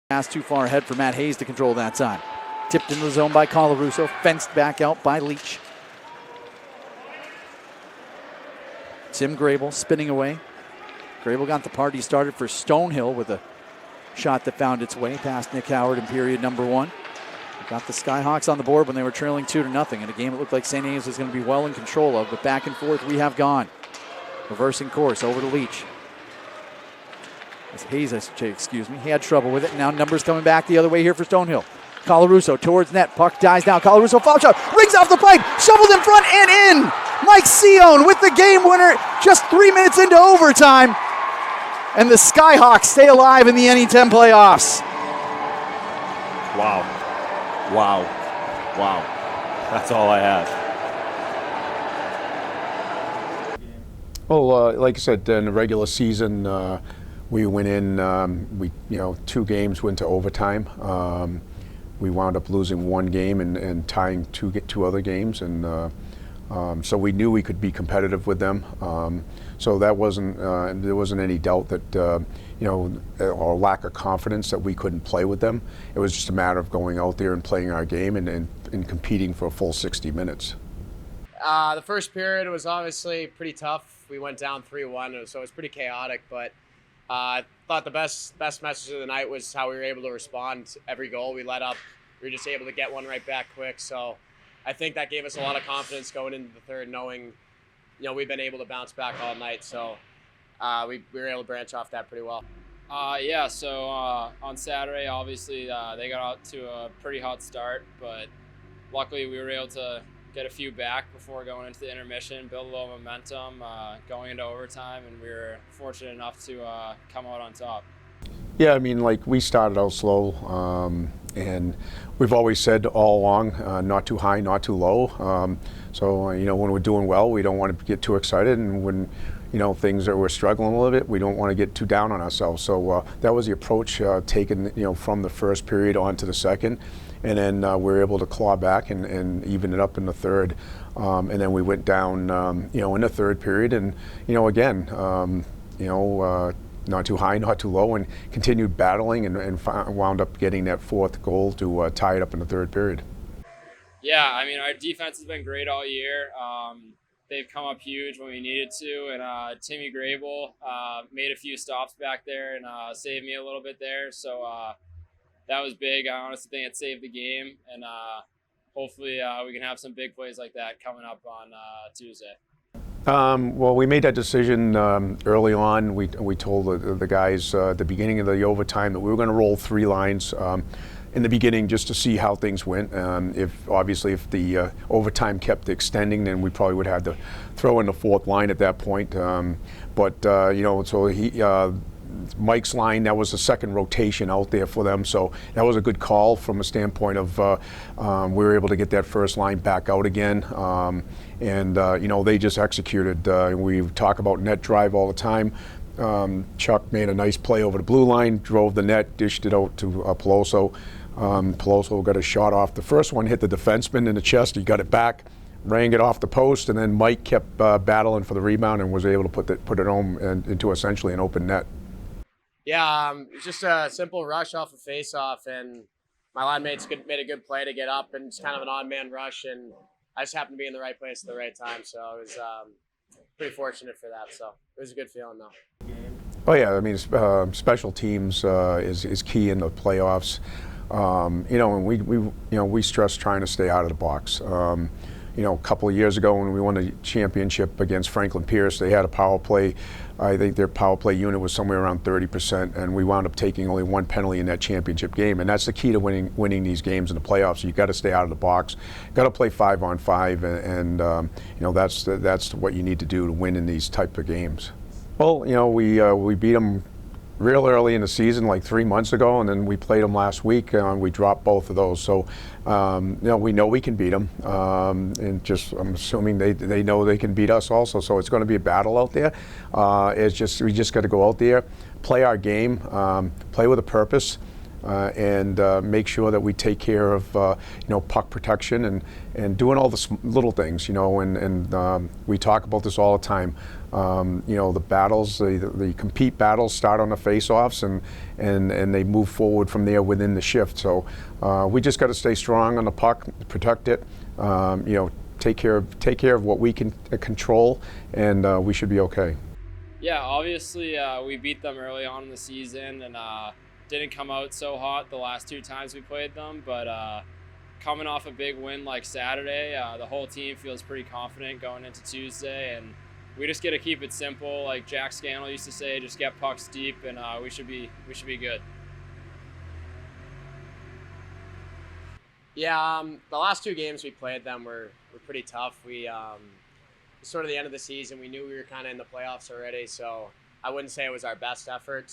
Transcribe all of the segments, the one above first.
Pass too far ahead for Matt Hayes to control that time. Tipped into the zone by Colarusso, fenced back out by Leach. Tim Grable spinning away. Grable got the party started for Stonehill with a shot that found its way past Nick Howard in period number 1. Got the Skyhawks on the board when they were trailing 2-0 in a game it looked like St. A's was going to be well in control of, but back and forth we have gone. Reversing course over to Leach. As Hayes, excuse me, he had trouble with it. Now numbers coming back the other way here for Stonehill. Colarusso towards net, puck dies down. Colarusso foul shot, rings off the pipe, shoveled in front and in. Mike Seone with the game winner just 3 minutes into overtime. And the Skyhawks stay alive in the NE10 playoffs. Wow. Wow. Wow. That's all I have. Well, like I said, in the regular season, we went in, 2 games went to overtime. We wound up losing 1 game and tying two other games. And so we knew we could be competitive with them. So that wasn't, there wasn't any doubt that, or lack of confidence that we couldn't play with them. It was just a matter of going out there and playing our game and competing for a full 60 minutes. The first period was obviously pretty tough. We went down 3-1, so it was pretty chaotic, but I thought the best message of the night was how we were able to respond to every goal we let up. We were just able to get one right back quick, so I think that gave us a lot of confidence going into the third, knowing we've been able to bounce back all night, so we were able to branch off that pretty well. So on Saturday, obviously, they got out to a pretty hot start, but luckily we were able to get a few back before going into the intermission, build a little momentum going into overtime, and we were fortunate enough to come out on top. Yeah, I mean, like, we started out slow, and we've always said all along, not too high, not too low. So, when we're doing well, we don't want to get too excited, and when things we're struggling a little bit, we don't want to get too down on ourselves. So that was the approach taken, from the first period on to the second. And then we were able to claw back and even it up in the third. And then we went down, in the third period. And, again, not too high, not too low, and continued battling and wound up getting that 4th goal to tie it up in the third period. Yeah, I mean, our defense has been great all year. They've come up huge when we needed to, and Timmy Grable made a few stops back there and saved me a little bit there. So that was big. I honestly think it saved the game, and hopefully we can have some big plays like that coming up on Tuesday. Well, we made that decision early on. We told the guys at the beginning of the overtime that we were going to roll 3 lines in the beginning just to see how things went. If the overtime kept extending, then we probably would have to throw in the 4th line at that point. So Mike's line, that was the second rotation out there for them, so that was a good call from a standpoint of we were able to get that first line back out again, and they just executed. We talk about net drive all the time. Chuck made a nice play over the blue line, drove the net, dished it out to Peloso. Peloso got a shot off. The first one hit the defenseman in the chest. He got it back, rang it off the post, and then Mike kept battling for the rebound and was able to put it home and into essentially an open net. Yeah, it's just a simple rush off a face-off, and my line mates made a good play to get up, and it's kind of an odd man rush, and I just happened to be in the right place at the right time, so I was pretty fortunate for that. So it was a good feeling, though. Oh yeah, I mean, special teams is key in the playoffs. And we stress trying to stay out of the box. A couple of years ago when we won the championship against Franklin Pierce, they had a power play. I think their power play unit was somewhere around 30%, and we wound up taking only 1 penalty in that championship game. And that's the key to winning these games in the playoffs. You've got to stay out of the box. Got to play 5-on-5, and that's what you need to do to win in these type of games. Well, we beat them real early in the season, like 3 months ago, and then we played them last week, and we dropped both of those. So, we know we can beat them, and I'm assuming they know they can beat us also. So it's going to be a battle out there. We just got to go out there, play our game, play with a purpose, and make sure that we take care of puck protection and doing all the little things. And we talk about this all the time. The battles, the compete battles start on the face-offs, and they move forward from there within the shift. So we just got to stay strong on the puck, protect it, take care of what we can control, and we should be okay. Yeah, obviously we beat them early on in the season and didn't come out so hot the last 2 times we played them, but coming off a big win like Saturday, the whole team feels pretty confident going into Tuesday, and we just got to keep it simple. Like Jack Scannell used to say, just get pucks deep, and we should be good. Yeah, the last 2 games we played them were pretty tough. We sort of the end of the season, we knew we were kind of in the playoffs already, so I wouldn't say it was our best effort.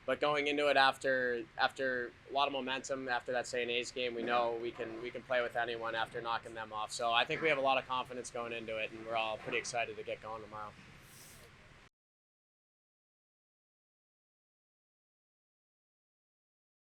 But going into it after a lot of momentum after that St. A's game, we know we can play with anyone after knocking them off. So I think we have a lot of confidence going into it, and we're all pretty excited to get going tomorrow.